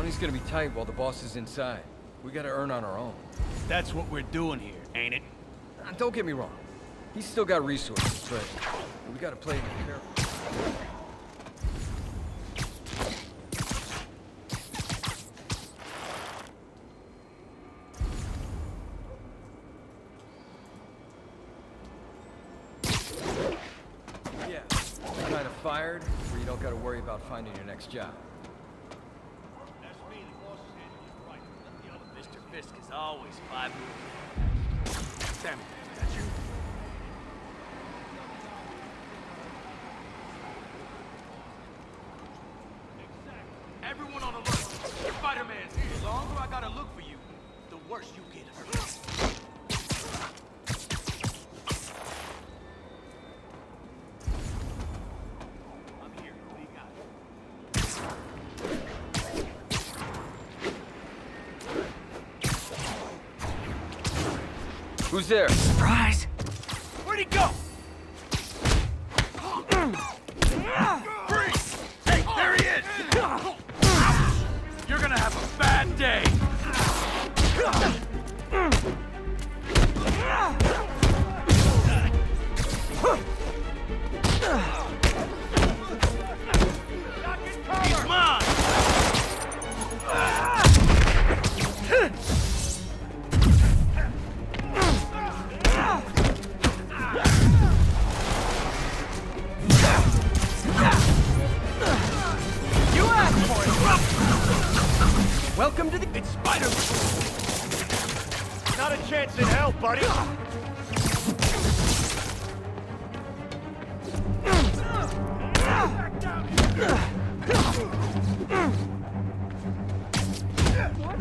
Money's gonna be tight while the boss is inside. We gotta earn on our own. That's what we're doing here, ain't it? Don't get me wrong. He's still got resources, but we gotta play it careful. Yeah, kind of fired, where you don't gotta worry about finding your next job. That's me, the boss is handling it right. The other Mr. Fisk is always 5 moves. Damn it, that's you? Everyone on alert. Spider-Man's here. The longer I gotta look for you, the worse you get hurt. I'm here. What do you got? Who's there? Surprise! Where'd he go? Freeze! Hey, there he is! You're gonna have a bad day! He's mine! Welcome to the... It's Spider-Man! Not a chance in hell, buddy!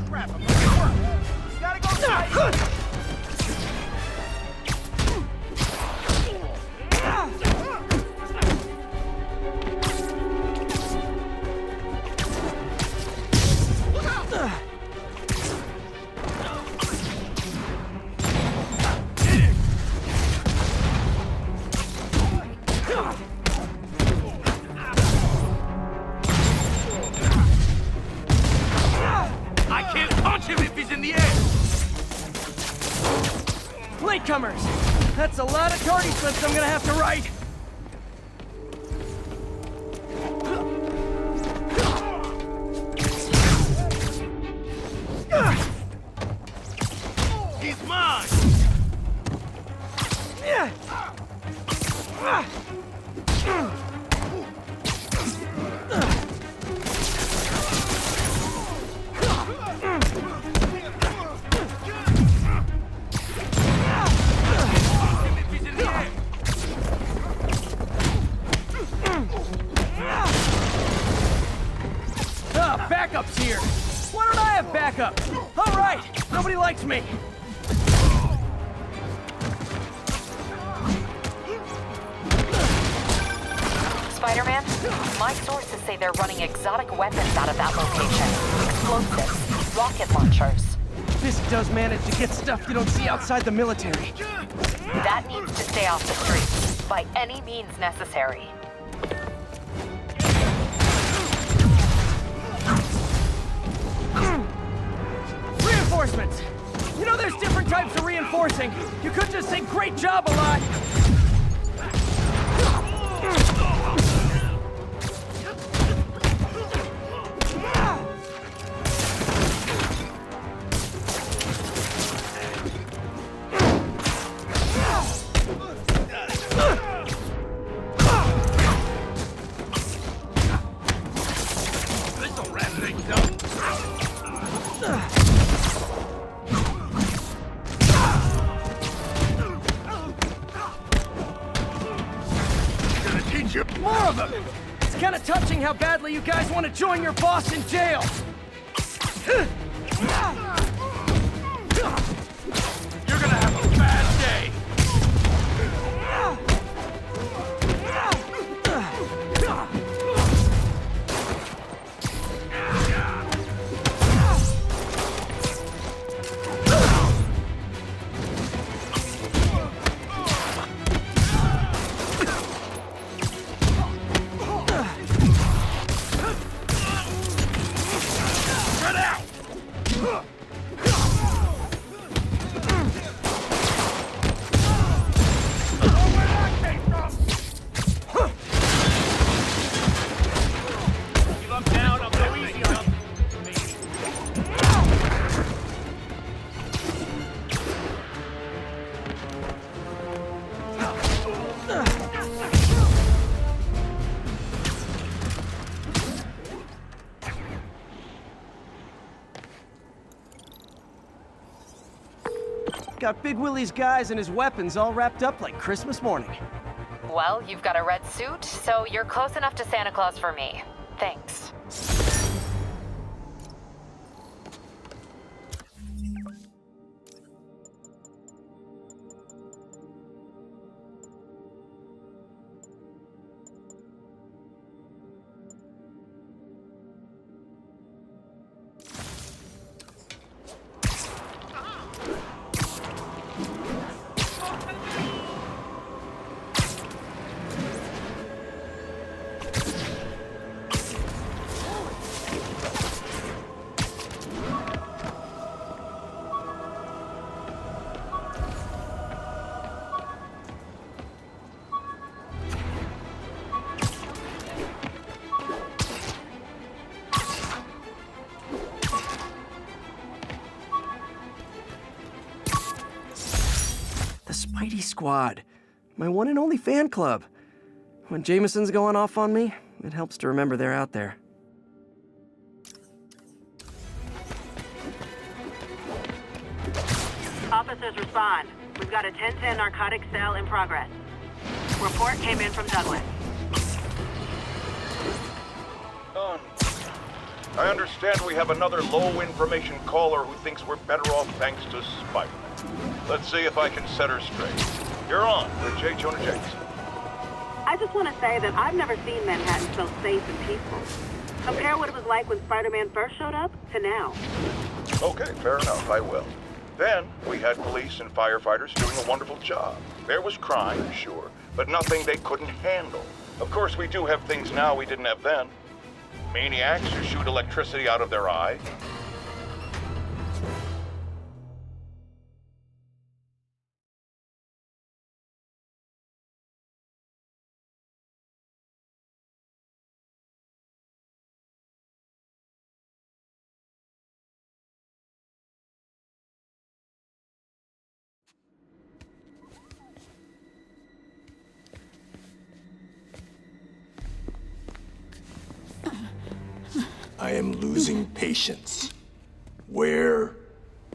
Crap, I'm gonna work! You gotta go tight! I can't punch him if he's in the air! Latecomers! That's a lot of tardy slips I'm gonna have to write! He's mine! If he's in the air! Backup's here! Why don't I have backup? Alright! Nobody likes me! Spider-Man, my sources say they're running exotic weapons out of that location. Explosives, rocket launchers. This does manage to get stuff you don't see outside the military. That needs to stay off the streets, by any means necessary. Reinforcements! You know there's different types of reinforcing. You could just say great job a lot. This'll wrap things up! Gonna teach you! More of them! It's kind of touching how badly you guys want to join your boss in jail. You're gonna have a bad day! Got Big Willie's guys and his weapons all wrapped up like Christmas morning. Well, you've got a red suit, so you're close enough to Santa Claus for me. Thanks. Spidey Squad, my one and only fan club. When Jameson's going off on me, it helps to remember they're out there. Officers respond. We've got a 1010 narcotics cell in progress. Report came in from Douglas. I understand we have another low-information caller who thinks we're better off thanks to Spider-Man. Let's see if I can set her straight. You're on with J. Jonah Jameson. I just want to say that I've never seen Manhattan so safe and peaceful. Compare what it was like when Spider-Man first showed up to now. Okay, fair enough, I will. Then, we had police and firefighters doing a wonderful job. There was crime, sure, but nothing they couldn't handle. Of course, we do have things now we didn't have then. Maniacs who shoot electricity out of their eye. I am losing patience. Where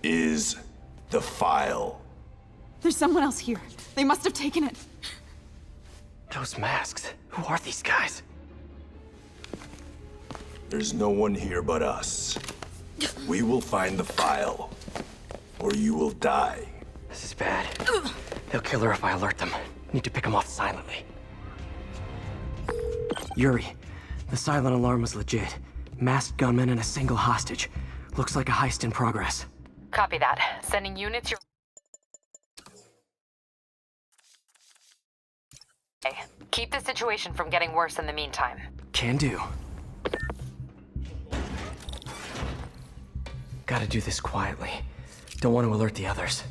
is the file? There's someone else here. They must have taken it. Those masks. Who are these guys? There's no one here but us. We will find the file, or you will die. This is bad. They'll kill her if I alert them. Need to pick them off silently. Yuri, the silent alarm was legit. Masked gunmen and a single hostage. Looks like a heist in progress. Copy that. Sending units your... Okay. Keep the situation from getting worse in the meantime. Can do. Gotta do this quietly. Don't want to alert the others.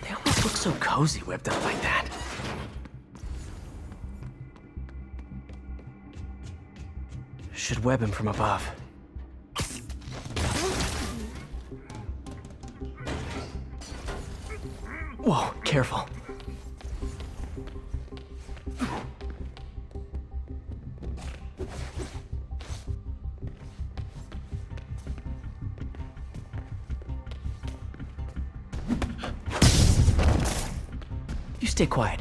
They always look so cozy whipped up like that. Should web him from above. Whoa, careful. You stay quiet.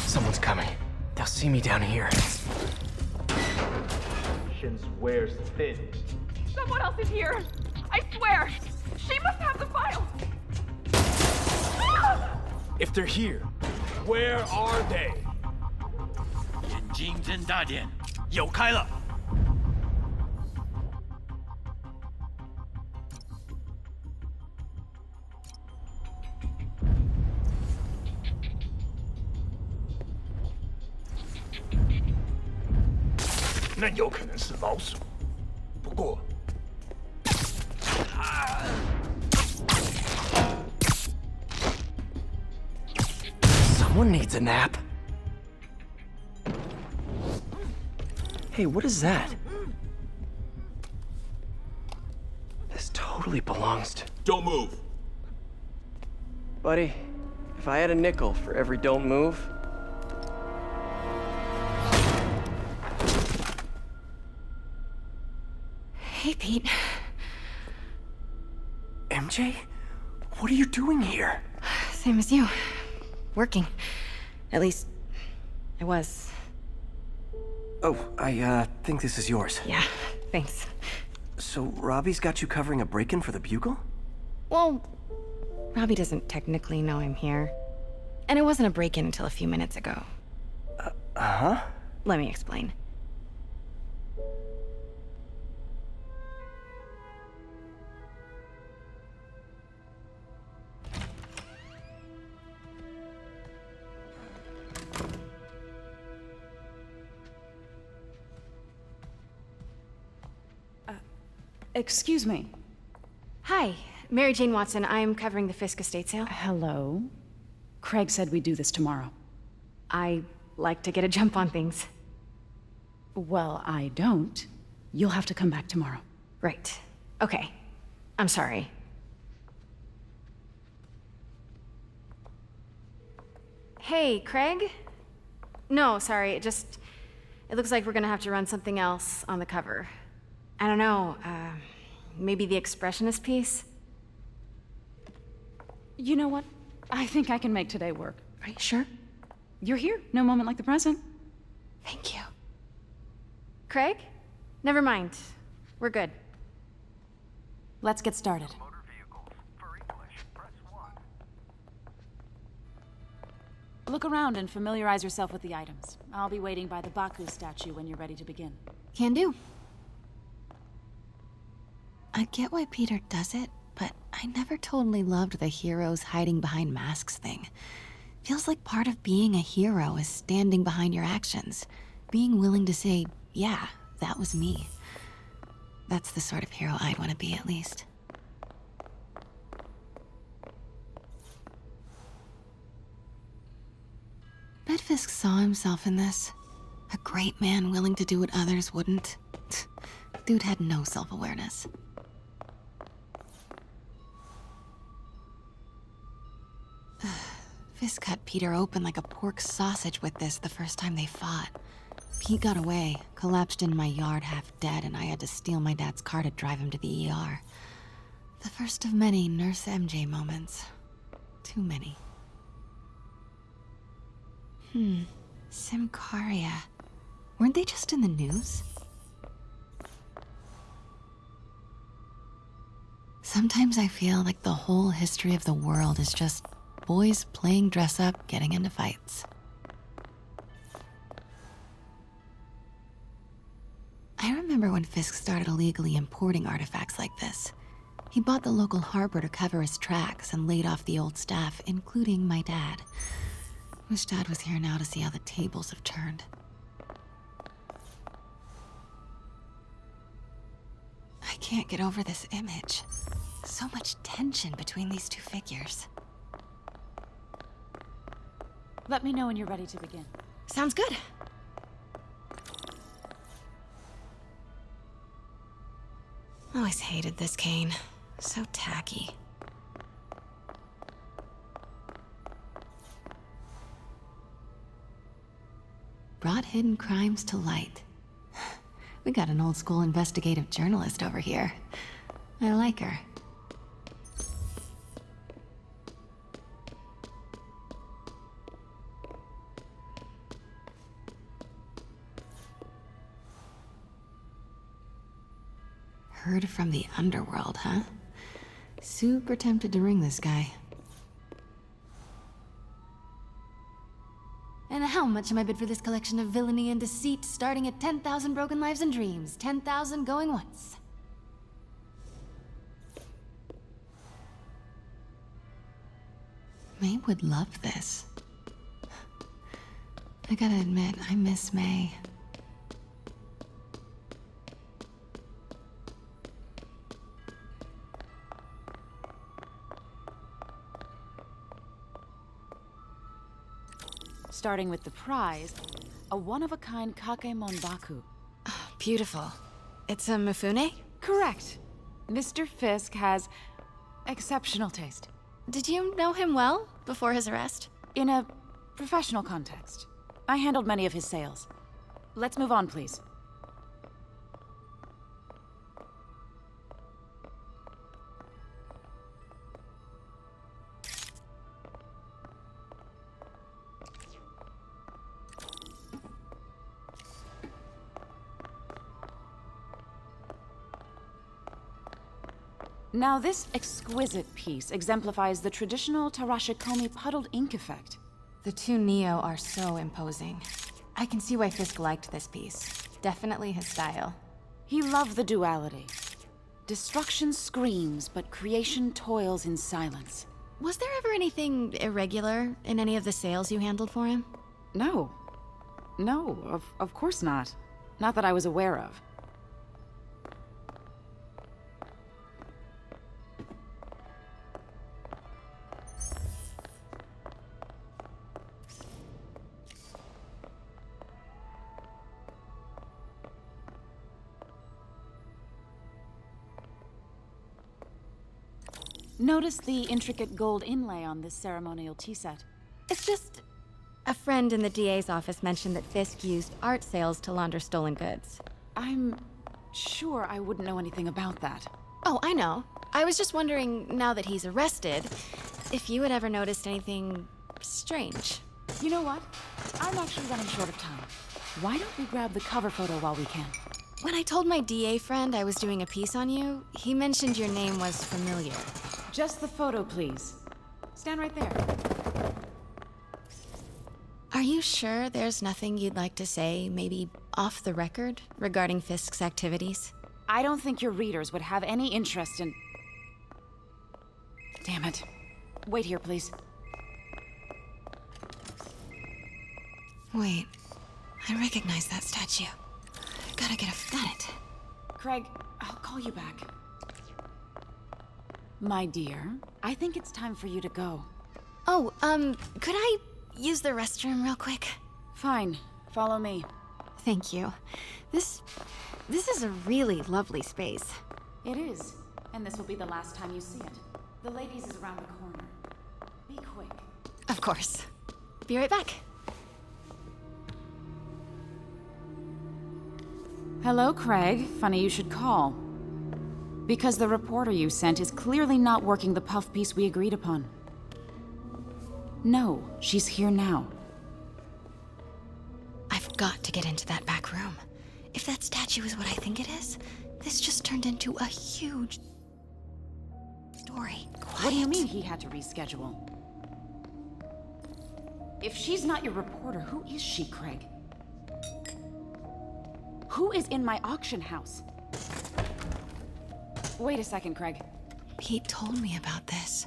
Someone's coming. They'll see me down here. Wears thin. Someone else is here. I swear. She must have the file. If they're here, where are they? 眼睛睁大点，有开了。那有可能是老鼠，不过。 Someone needs a nap. Hey, what is that? totally belongs to... Don't move. Buddy, if I had a nickel for every don't move... Hey, Pete. MJ? What are you doing here? Same as you. Working. At least, I was. Oh, I think this is yours. Yeah, thanks. So Robbie's got you covering a break-in for the Bugle? Well, Robbie doesn't technically know I'm here. And it wasn't a break-in until a few minutes ago. Uh-huh? Let me explain. Excuse me. Hi, Mary Jane Watson. I'm covering the Fisk estate sale. Hello? Craig said we'd do this tomorrow. I like to get a jump on things. Well, I don't. You'll have to come back tomorrow. Right. Okay. I'm sorry. Hey, Craig? No, sorry, it looks like we're gonna have to run something else on the cover. I don't know, maybe the expressionist piece? You know what? I think I can make today work. Are you sure? You're here. No moment like the present. Thank you. Craig? Never mind. We're good. Let's get started. Look around and familiarize yourself with the items. I'll be waiting by the Baku statue when you're ready to begin. Can do. I get why Peter does it, but I never totally loved the heroes hiding behind masks thing. Feels like part of being a hero is standing behind your actions. Being willing to say, yeah, that was me. That's the sort of hero I'd want to be, at least. Bet Fisk saw himself in this. A great man willing to do what others wouldn't. Dude had no self-awareness. Fisk cut Peter open like a pork sausage with this the first time they fought. Pete got away, collapsed in my yard half dead, and I had to steal my dad's car to drive him to the ER. The first of many Nurse MJ moments. Too many. Symkaria. Weren't they just in the news? Sometimes I feel like the whole history of the world is just boys playing dress-up, getting into fights. I remember when Fisk started illegally importing artifacts like this. He bought the local harbor to cover his tracks and laid off the old staff, including my dad. Wish Dad was here now to see how the tables have turned. I can't get over this image. So much tension between these two figures. Let me know when you're ready to begin. Sounds good. Always hated this cane. So tacky. Brought hidden crimes to light. We got an old school investigative journalist over here. I like her. Heard from the underworld, huh? Super tempted to ring this guy. And how much am I bid for this collection of villainy and deceit, starting at 10,000 broken lives and dreams, 10,000 going once? May would love this. I gotta admit, I miss May. Starting with the prize, a one-of-a-kind Kakemon Baku. Beautiful. It's a Mifune? Correct. Mr. Fisk has exceptional taste. Did you know him well before his arrest? In a professional context, I handled many of his sales. Let's move on, please. Now, this exquisite piece exemplifies the traditional Tarashikomi puddled ink effect. The two Neo are so imposing. I can see why Fisk liked this piece. Definitely his style. He loved the duality. Destruction screams, but creation toils in silence. Was there ever anything irregular in any of the sales you handled for him? No. No, of course not. Not that I was aware of. Notice the intricate gold inlay on this ceremonial tea set. It's just... a friend in the DA's office mentioned that Fisk used art sales to launder stolen goods. I'm sure I wouldn't know anything about that. Oh, I know. I was just wondering, now that he's arrested, if you had ever noticed anything strange. You know what? I'm actually running short of time. Why don't we grab the cover photo while we can? When I told my DA friend I was doing a piece on you, he mentioned your name was familiar. Just the photo, please. Stand right there. Are you sure there's nothing you'd like to say, maybe off the record, regarding Fisk's activities? I don't think your readers would have any interest in... Damn it. Wait here, please. Wait. I recognize that statue. Gotta get got it. Craig, I'll call you back. My dear, I think it's time for you to go. Oh, could I use the restroom real quick? Fine. Follow me. Thank you. This is a really lovely space. It is. And this will be the last time you see it. The ladies is around the corner. Be quick. Of course. Be right back. Hello, Craig. Funny you should call. Because the reporter you sent is clearly not working the puff piece we agreed upon. No, she's here now. I've got to get into that back room. If that statue is what I think it is, this just turned into a huge story. Quiet. What do you mean he had to reschedule? If she's not your reporter, who is she, Craig? Who is in my auction house? Wait a second, Craig. Pete told me about this.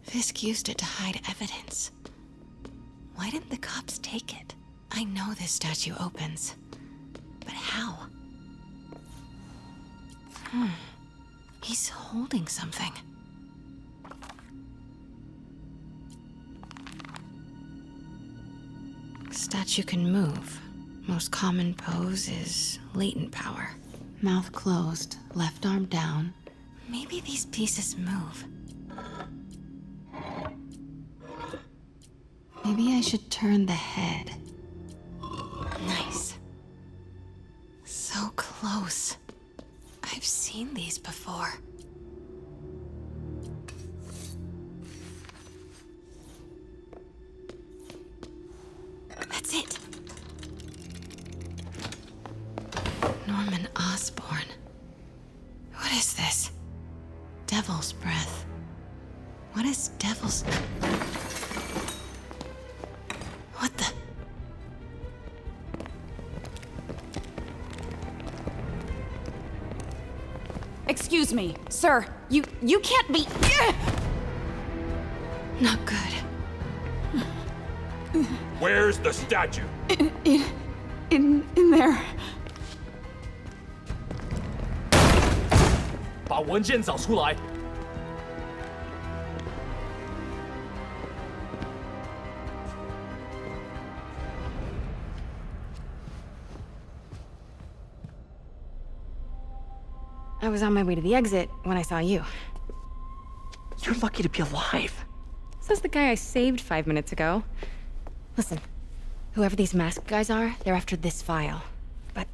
Fisk used it to hide evidence. Why didn't the cops take it? I know this statue opens. But how? He's holding something. Statue can move. Most common pose is latent power. Mouth closed, left arm down. Maybe these pieces move. Maybe I should turn the head. Nice. So close. I've seen these before. That's it. Norman Osborn. What is this? Devil's breath. What is devil's... What the... Excuse me, sir. You can't be... Not good. Where's the statue? In there. 把文件找出来。I was on my way to the exit when I saw you. You're lucky to be alive. Says the guy I saved 5 minutes ago. Listen, whoever these masked guys are, they're after this file. But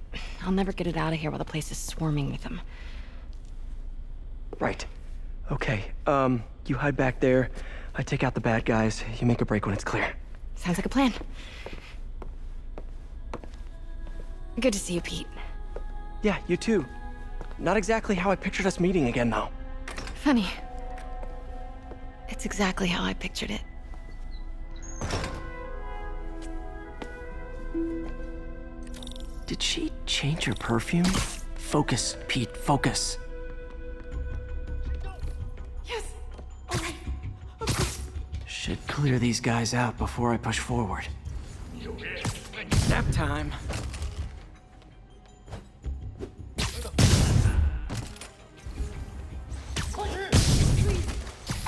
I'll never get it out of here while the place is swarming with them. Right. Okay, you hide back there. I take out the bad guys. You make a break when it's clear. Sounds like a plan. Good to see you, Pete. Yeah, you too. Not exactly how I pictured us meeting again, though. Funny. It's exactly how I pictured it. Did she change her perfume? Focus, Pete, focus. Yes. All right. Should clear these guys out before I push forward. Nap time.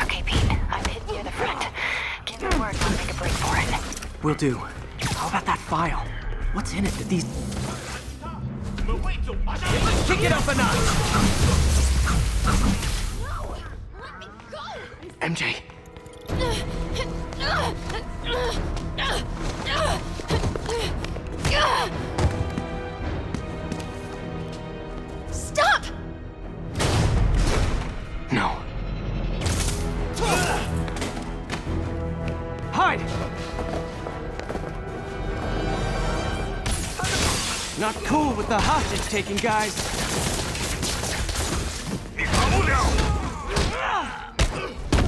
Okay, Pete. I'm hidden near the front. Give me word when to make a break for it. Will do. How about that file? What's in it that these... Kick it up a notch! MJ. Stop! No. Hide! Not cool with the hostage taking, guys.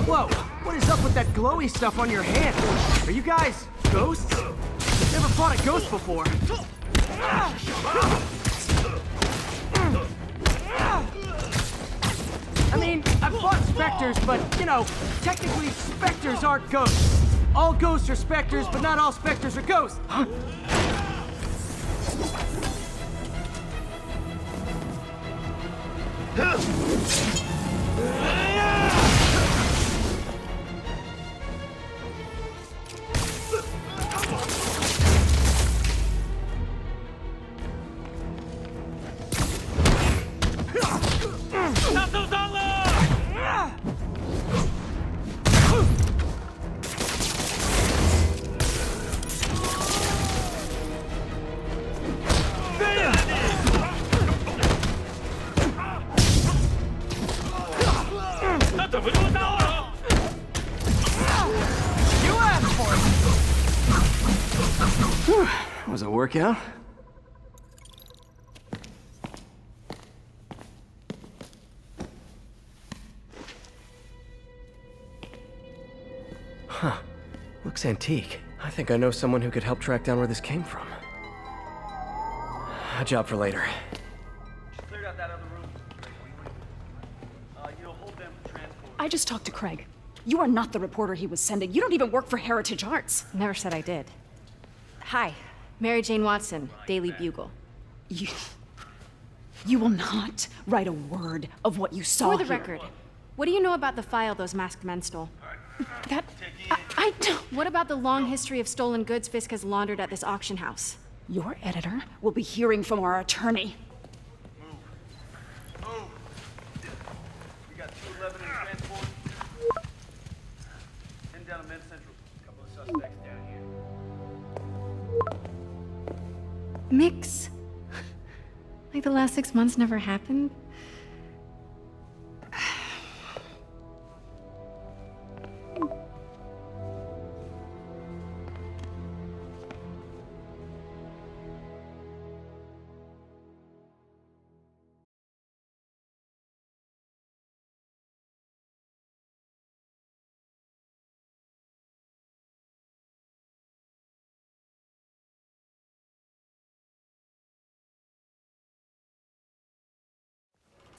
Whoa, what is up with that glowy stuff on your hand? Are you guys ghosts? Never fought a ghost before. I mean, I've fought specters, but, you know, technically specters aren't ghosts. All ghosts are specters, but not all specters are ghosts. Huh? Was it a workout? Huh. Looks antique. I think I know someone who could help track down where this came from. A job for later. Cleared out that other room. You'll hold them for transport. I just talked to Craig. You are not the reporter he was sending. You don't even work for Heritage Arts. Never said I did. Hi, Mary Jane Watson, Daily Bugle. You will not write a word of what you saw For the here. record, what do you know about the file those masked men stole? That... I don't... What about the long history of stolen goods Fisk has laundered at this auction house? Your editor will be hearing from our attorney. Move. We got 211 in transport. Heading down to Men's Central. A couple of suspects down here. Mix. Like the last 6 months never happened?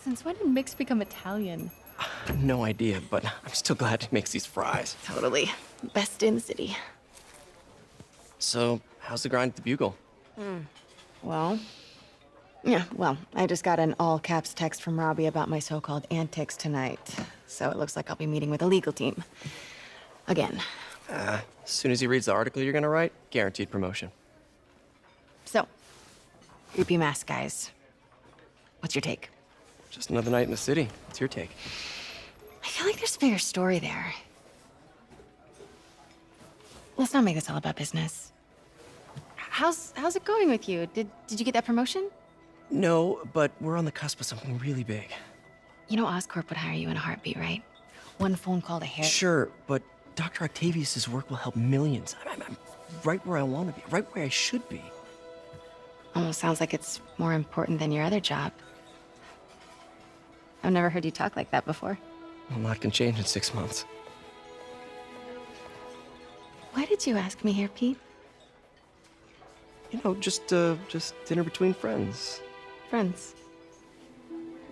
Since when did Mix become Italian? No idea, but I'm still glad he makes these fries. Totally. Best in the city. So, how's the grind at the Bugle? Well, I just got an all-caps text from Robbie about my so-called antics tonight. So it looks like I'll be meeting with a legal team. Again. As soon as he reads the article you're gonna write, guaranteed promotion. So, creepy mask guys. What's your take? just another night in the city. What's your take? I feel like there's a bigger story there. Let's not make this all about business. How's it going with you? Did you get that promotion? No, but we're on the cusp of something really big. You know Oscorp would hire you in a heartbeat, right? One phone call to Harry. Sure, but Dr. Octavius's work will help millions. I'm right where I want to be, right where I should be. Almost sounds like it's more important than your other job. I've never heard you talk like that before. A lot can change in 6 months. Why did you ask me here, Pete? You know, just dinner between friends. Friends.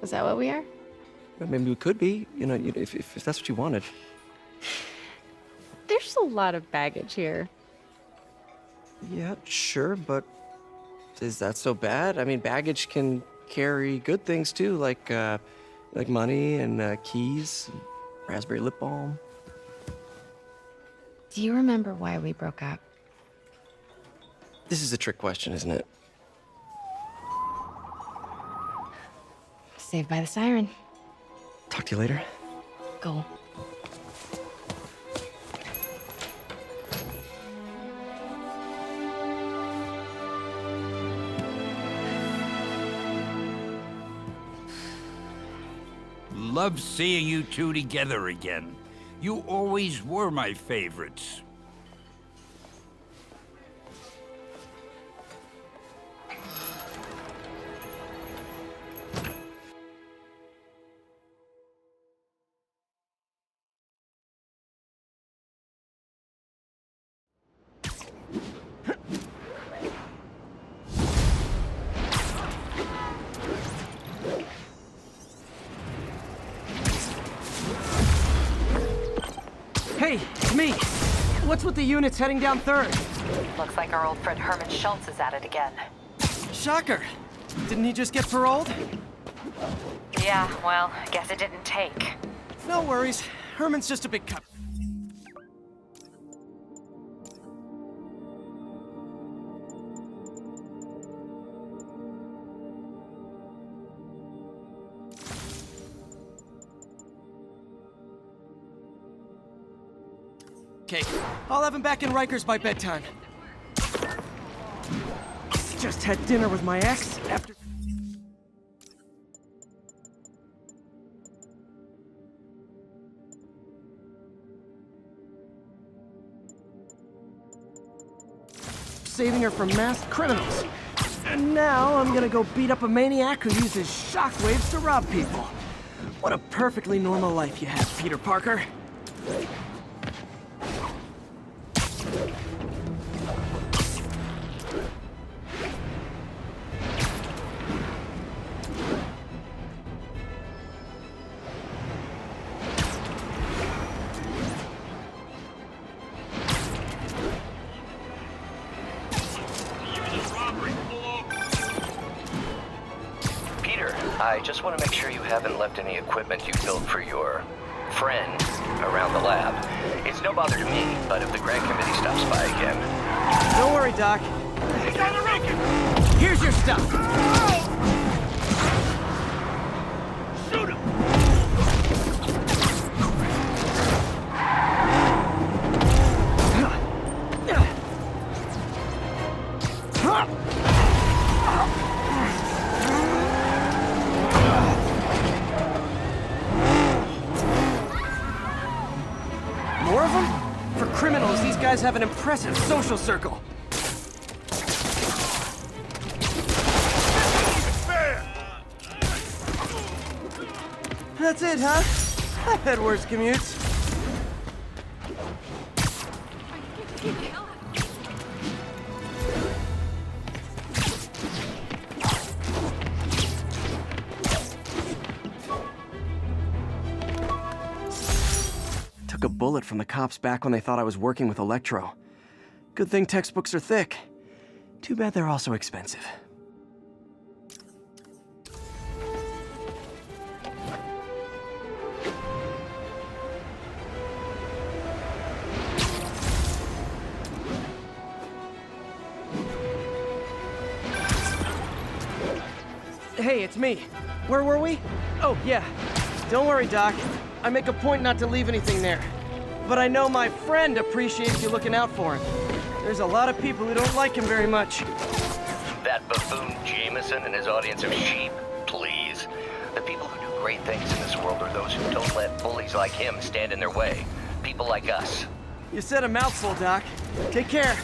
Is that what we are? Well, maybe we could be, you know, if that's what you wanted. There's a lot of baggage here. Yeah, sure, but is that so bad? I mean, baggage can carry good things too, like money and keys, and raspberry lip balm. Do you remember why we broke up? This is a trick question, isn't it? Saved by the siren. Talk to you later. Go. Love seeing you two together again. You always were my favorites. Hey, it's me. What's with the units heading down 3rd? Looks like our old friend Herman Schultz is at it again. Shocker. Didn't he just get paroled? Yeah, well, guess it didn't take. No worries. Herman's just a big cup. Okay, I'll have him back in Rikers by bedtime. Just had dinner with my ex after... saving her from masked criminals. And now I'm gonna go beat up a maniac who uses shockwaves to rob people. What a perfectly normal life you have, Peter Parker. I just want to make sure you haven't left any equipment you built for your friend around the lab. It's no bother to me, but if the grant committee stops by again... Don't worry, Doc. Here's your stuff. Shoot him! More of them? For criminals, these guys have an impressive social circle. That's it, huh? I've had worse commutes. Took a bullet from the cops back when they thought I was working with Electro. Good thing textbooks are thick. Too bad they're also expensive. Hey, it's me. Where were we? Oh, yeah. Don't worry, Doc. I make a point not to leave anything there. But I know my friend appreciates you looking out for him. There's a lot of people who don't like him very much. That buffoon Jameson and his audience of sheep? Please. The people who do great things in this world are those who don't let bullies like him stand in their way. People like us. You said a mouthful, Doc. Take care.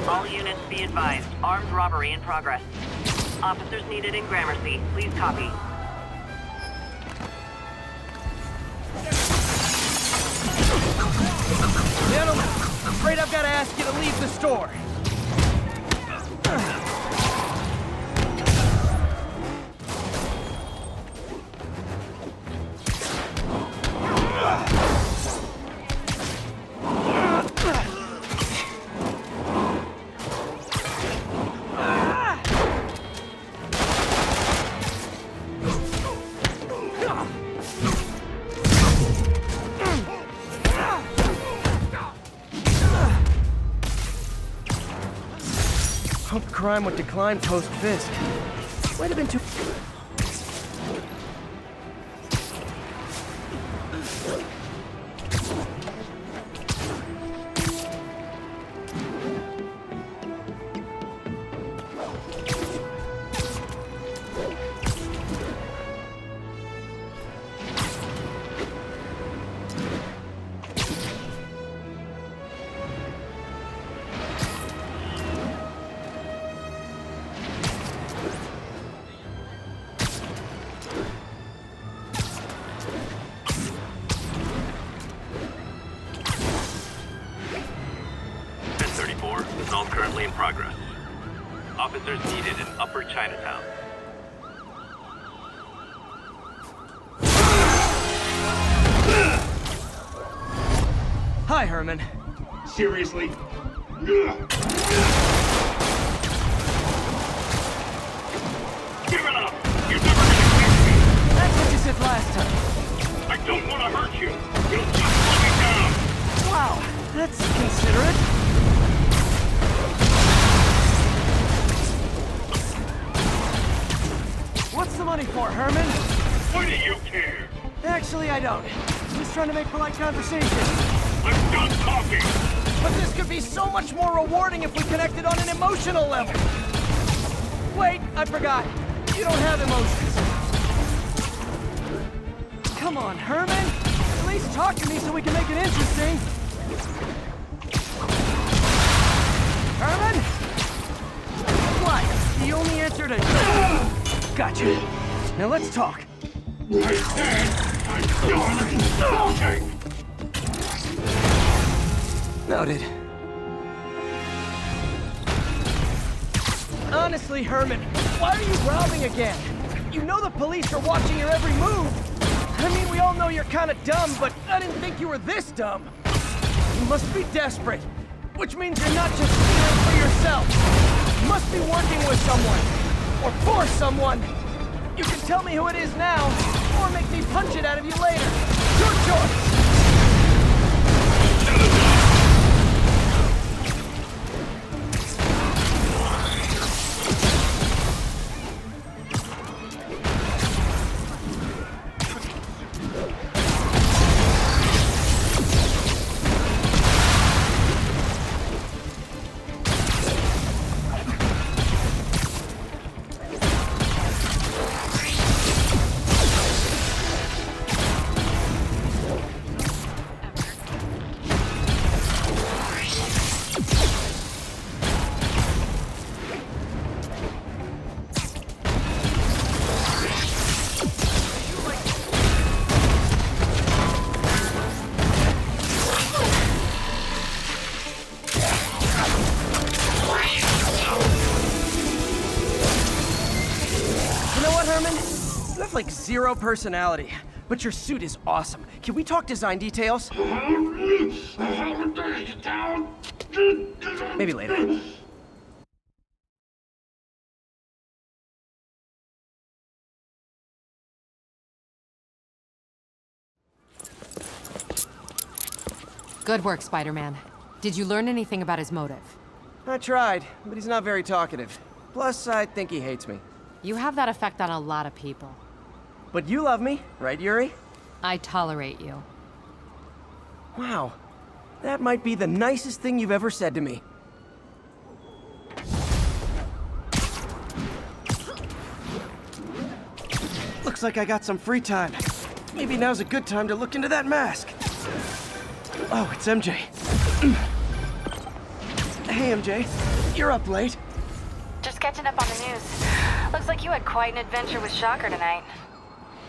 All units be advised. Armed robbery in progress. Officers needed in Gramercy. Please copy. Gentlemen, I'm afraid I've got to ask you to leave the store. Hope crime would decline post-Fisk. Might have been too... Assault currently in progress. Officers needed in Upper Chinatown. Hi, Herman. Seriously? Give it up! You're never gonna catch me! That's what you said last time. I don't want to hurt you! You'll just slow me down! Wow, that's considerate. What's the money for, Herman? Why do you care? Actually, I don't. Just trying to make polite conversation. I'm done talking! But this could be so much more rewarding if we connected on an emotional level. Wait, I forgot. You don't have emotions. Come on, Herman. At least talk to me so we can make it interesting. Herman? What? The only answer to... Gotcha. Now let's talk. I said I'm done talking! Noted. Honestly, Herman, why are you robbing again? You know the police are watching your every move. I mean, we all know you're kind of dumb, but I didn't think you were this dumb. You must be desperate, which means you're not just stealing for yourself. You must be working with someone, or for someone. You can tell me who it is now, or make me punch it out of you later. Your choice. Like zero personality, but your suit is awesome. Can we talk design details? Maybe later. Good work, Spider-Man. Did you learn anything about his motive? I tried, but he's not very talkative. Plus, I think he hates me. You have that effect on a lot of people. But you love me, right, Yuri? I tolerate you. Wow. That might be the nicest thing you've ever said to me. Looks like I got some free time. Maybe now's a good time to look into that mask. Oh, it's MJ. Hey, MJ. You're up late. Just catching up on the news. Looks like you had quite an adventure with Shocker tonight.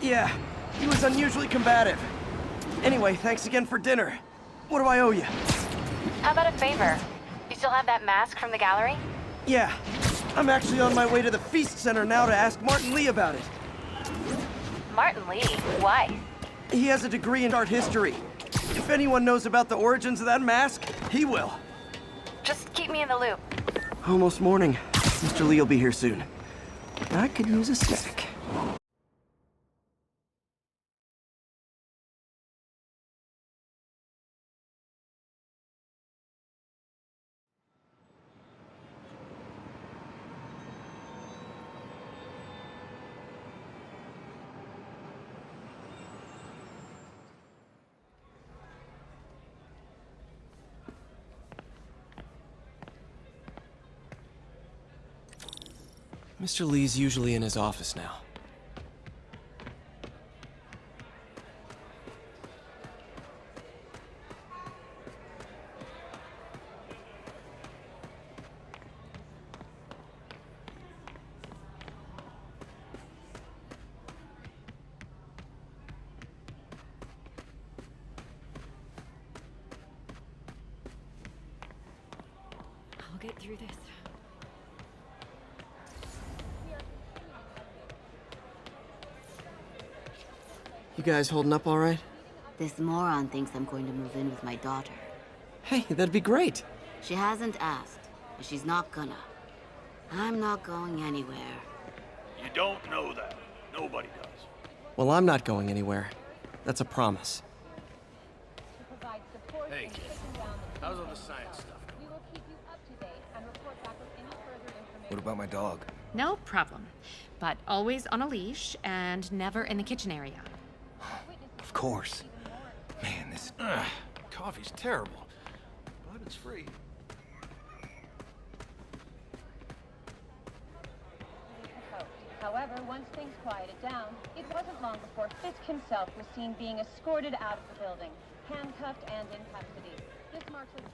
Yeah, he was unusually combative. Anyway, thanks again for dinner. What do I owe you? How about a favor? You still have that mask from the gallery? Yeah, I'm actually on my way to the Feast Center now to ask Martin Lee about it. Martin Lee? Why? He has a degree in art history. If anyone knows about the origins of that mask, he will. Just keep me in the loop. Almost morning. Mr. Lee will be here soon. I could use a snack. Mr. Lee's usually in his office now. I'll get through this. You guys holding up all right? This moron thinks I'm going to move in with my daughter. Hey, that'd be great. She hasn't asked, and she's not gonna. I'm not going anywhere. You don't know that. Nobody does. Well, I'm not going anywhere. That's a promise. Hey, kid. How's all the science stuff? What about my dog? No problem. But always on a leash and never in the kitchen area. Of course. Man, this coffee's terrible. But it's free. However, once things quieted down, it wasn't long before Fisk himself was seen being escorted out of the building, handcuffed and in custody. This marks a big...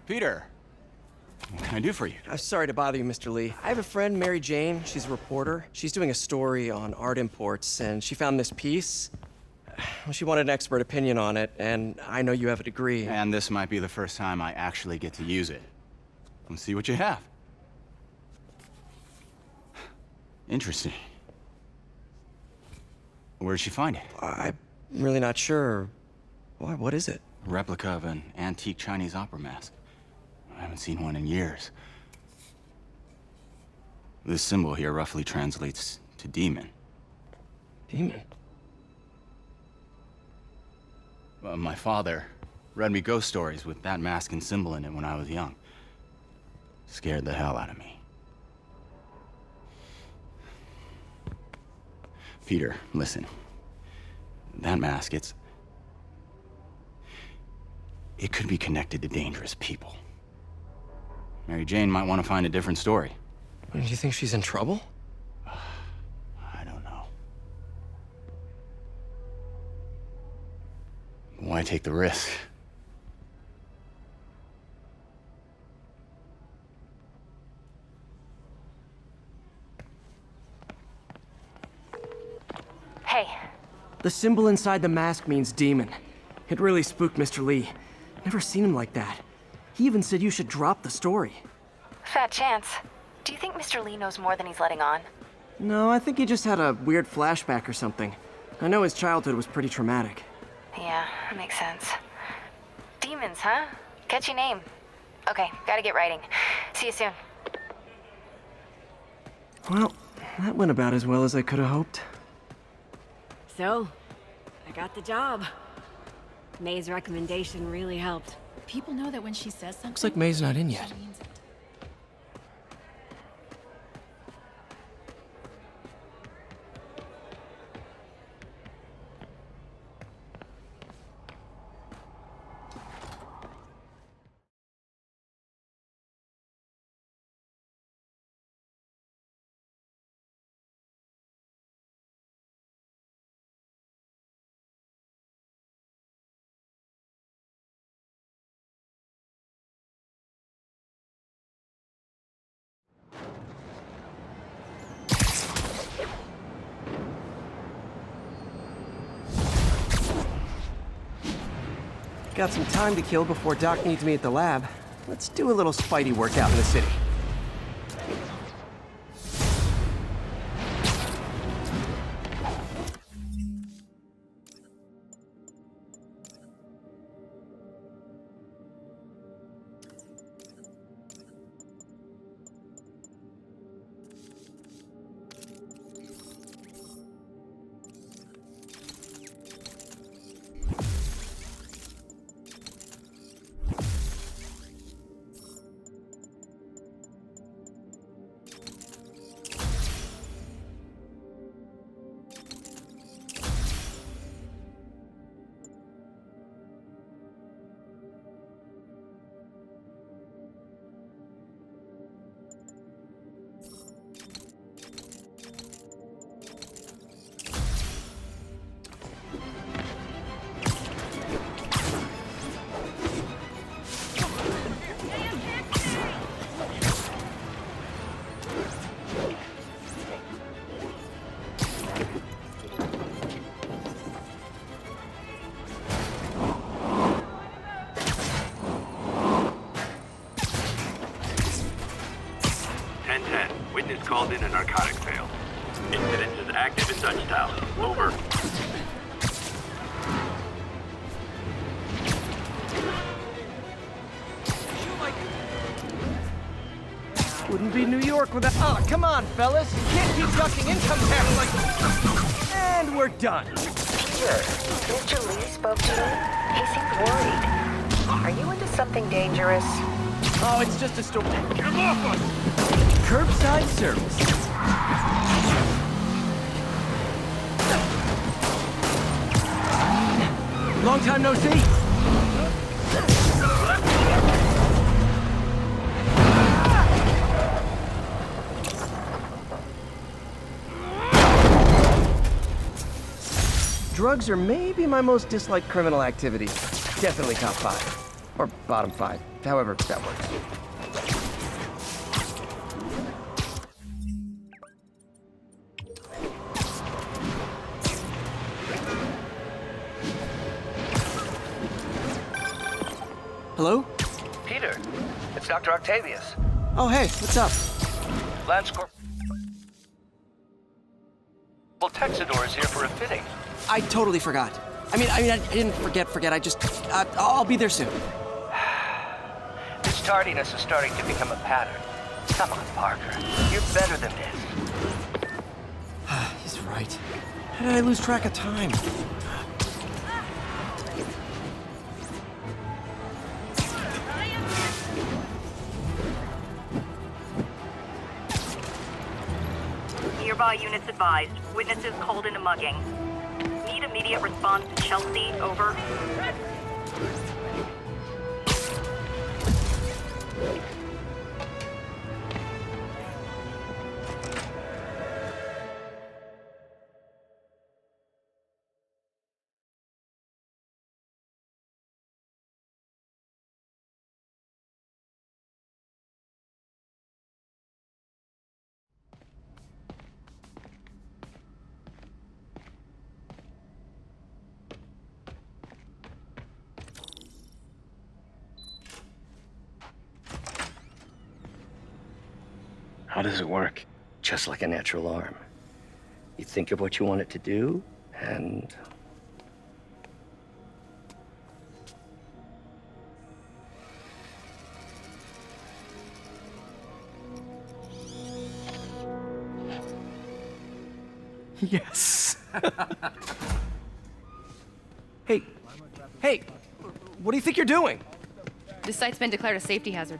Peter, what can I do for you? I'm sorry to bother you, Mr. Lee. I have a friend, Mary Jane. She's a reporter. She's doing a story on art imports, and she found this piece. Well, she wanted an expert opinion on it, and I know you have a degree. And this might be the first time I actually get to use it. Let's see what you have. Interesting. Where'd she find it? I'm really not sure. Why, what is it? A replica of an antique Chinese opera mask. I haven't seen one in years. This symbol here roughly translates to demon. Demon? My father read me ghost stories with that mask and symbol in it when I was young. Scared the hell out of me. Peter, listen. That mask, it could be connected to dangerous people. Mary Jane might want to find a different story. Do you think she's in trouble? I don't know. Why take the risk? Hey. The symbol inside the mask means demon. It really spooked Mr. Lee. Never seen him like that. He even said you should drop the story. Fat chance. Do you think Mr. Lee knows more than he's letting on? No, I think he just had a weird flashback or something. I know his childhood was pretty traumatic. Yeah, makes sense. Demons, huh? Catchy name. Okay, gotta get writing. See you soon. Well, that went about as well as I could have hoped. So, I got the job. May's recommendation really helped. People know that when she says something... Looks like May's not in yet. Got some time to kill before Doc needs me at the lab. Let's do a little Spidey workout in the city. Witness called in a narcotic sale. Incident is active in Dutchtown. Over. Wouldn't be New York without... Oh, come on, fellas. You can't keep ducking income tax like... And we're done. Peter, Mr. Lee spoke to me. He seemed worried. Are you into something dangerous? Oh, it's just a story. Get off us! Curbside service. Long time no see. Drugs are maybe my most disliked criminal activity. Definitely top 5. Or bottom 5. However that works. Hello? Peter, it's Dr. Octavius. Oh, hey, what's up? Lance Corp... Well, Texador is here for a fitting. I totally forgot. I mean, I didn't forget. I just... I'll be there soon. This tardiness is starting to become a pattern. Come on, Parker. You're better than this. He's right. How did I lose track of time? Nearby units advised. Witnesses called in a mugging. Need immediate response to Chelsea. Over. How does it work? Just like a natural arm. You think of what you want it to do, And... Yes. Hey, what do you think you're doing? This site's been declared a safety hazard.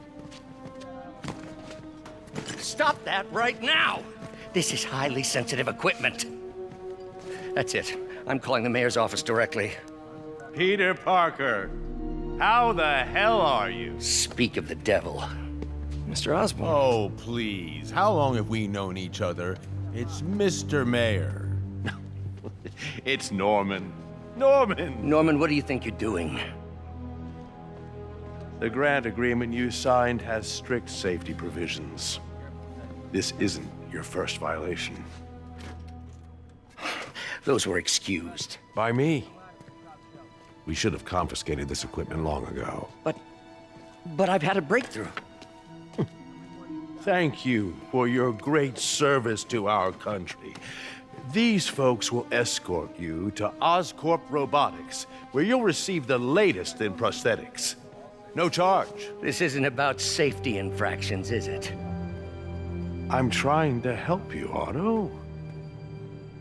Stop that right now! This is highly sensitive equipment. That's it. I'm calling the mayor's office directly. Peter Parker, how the hell are you? Speak of the devil. Mr. Osborn. Oh, please. How long have we known each other? It's Mr. Mayor. It's Norman. Norman, what do you think you're doing? The grant agreement you signed has strict safety provisions. This isn't your first violation. Those were excused. By me. We should have confiscated this equipment long ago. But I've had a breakthrough. Thank you for your great service to our country. These folks will escort you to Oscorp Robotics, where you'll receive the latest in prosthetics. No charge. This isn't about safety infractions, is it? I'm trying to help you, Otto.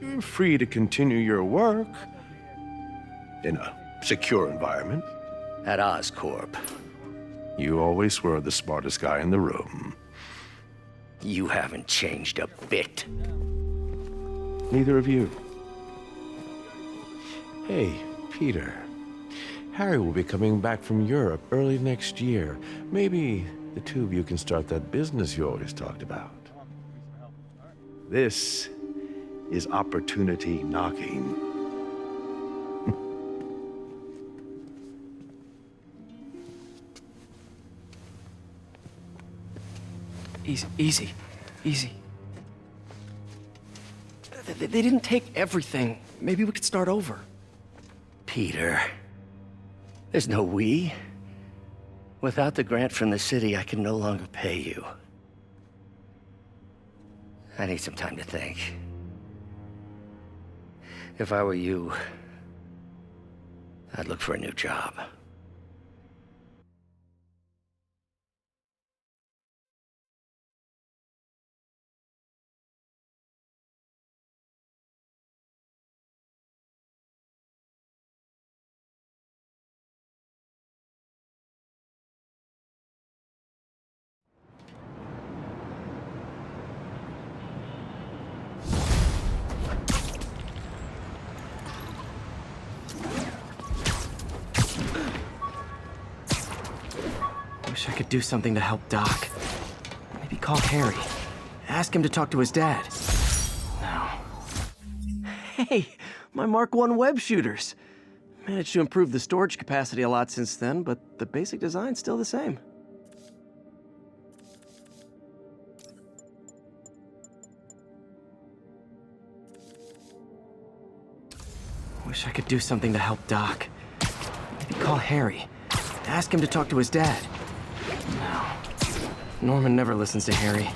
You're free to continue your work in a secure environment. At Oscorp. You always were the smartest guy in the room. You haven't changed a bit. Neither of you. Hey, Peter. Harry will be coming back from Europe early next year. Maybe the two of you can start that business you always talked about. This is opportunity knocking. Easy. They didn't take everything. Maybe we could start over. Peter, there's no we. Without the grant from the city, I can no longer pay you. I need some time to think. If I were you, I'd look for a new job. Wish I could do something to help Doc. Maybe call Harry. Ask him to talk to his dad. No. Hey, my Mark I web shooters. Managed to improve the storage capacity a lot since then, but the basic design's still the same. Wish I could do something to help Doc. Maybe call Harry. Ask him to talk to his dad. No. Norman never listens to Harry.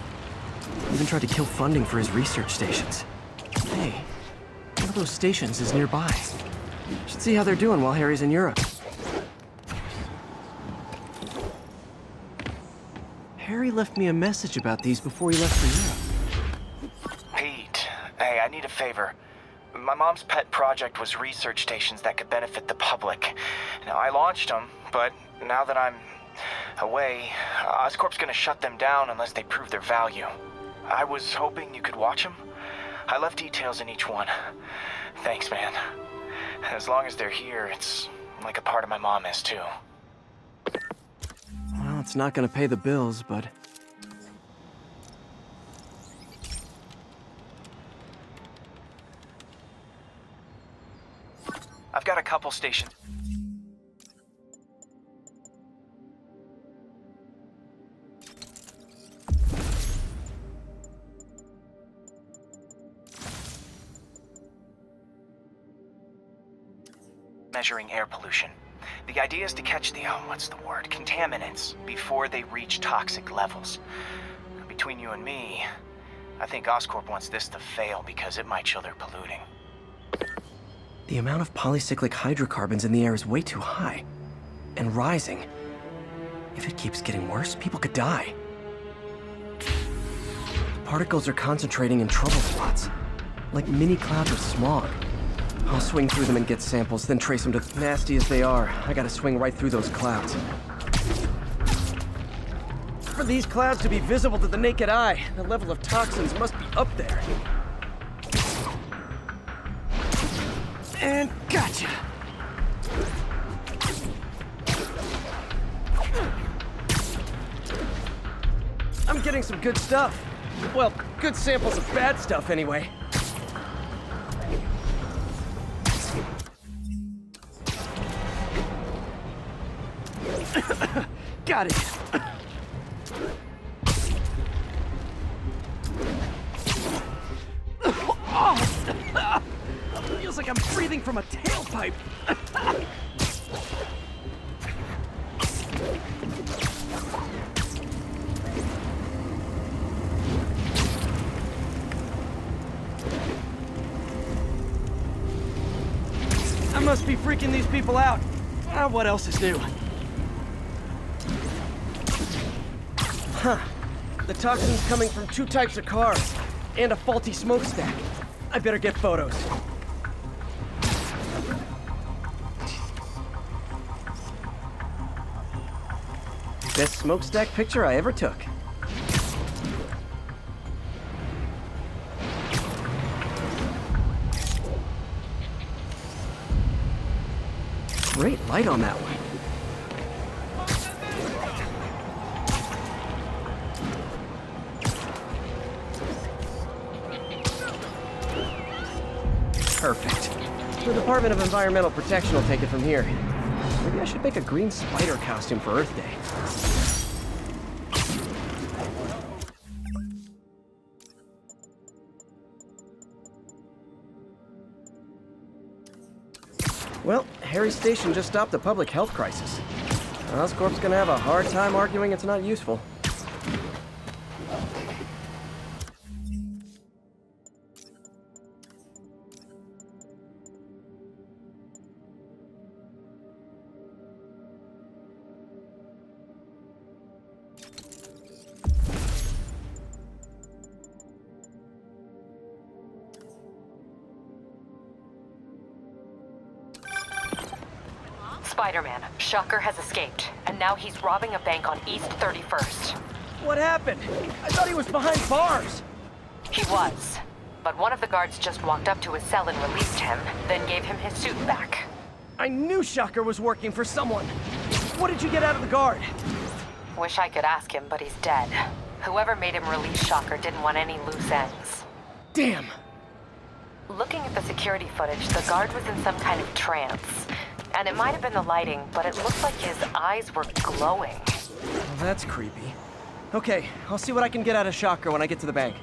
Even tried to kill funding for his research stations. Hey, one of those stations is nearby. Should see how they're doing while Harry's in Europe. Harry left me a message about these before he left for Europe. Pete, hey, I need a favor. My mom's pet project was research stations that could benefit the public. Now, I launched them, but now that I'm away, Oscorp's gonna shut them down unless they prove their value. I was hoping you could watch them. I left details in each one. Thanks, man. As long as they're here, it's like a part of my mom is, too. Well, it's not gonna pay the bills, but... I've got a couple stations. Measuring air pollution. The idea is to catch the, contaminants before they reach toxic levels. Between you and me, I think Oscorp wants this to fail because it might show they're polluting. The amount of polycyclic hydrocarbons in the air is way too high. And rising. If it keeps getting worse, people could die. The particles are concentrating in trouble spots, like mini clouds of smog. I'll swing through them and get samples, then trace them to... Nasty as they are, I gotta swing right through those clouds. For these clouds to be visible to the naked eye, the level of toxins must be up there. And gotcha! I'm getting some good stuff. Well, good samples of bad stuff, anyway. Got it. Oh, feels like I'm breathing from a tailpipe. I must be freaking these people out. What else is new? Huh. The toxin's coming from 2 types of cars, and a faulty smokestack. I better get photos. Best smokestack picture I ever took. Great light on that one. Perfect. The Department of Environmental Protection will take it from here. Maybe I should make a green spider costume for Earth Day. Well, Harry Station just stopped a public health crisis. Oscorp's gonna have a hard time arguing it's not useful. Spider-Man, Shocker has escaped, and now he's robbing a bank on East 31st. What happened? I thought he was behind bars. He was, but one of the guards just walked up to his cell and released him, then gave him his suit back. I knew Shocker was working for someone. What did you get out of the guard? Wish I could ask him, but he's dead. Whoever made him release Shocker didn't want any loose ends. Damn. Looking at the security footage, the guard was in some kind of trance. And it might have been the lighting, but it looked like his eyes were glowing. Well, that's creepy. Okay, I'll see what I can get out of Shocker when I get to the bank.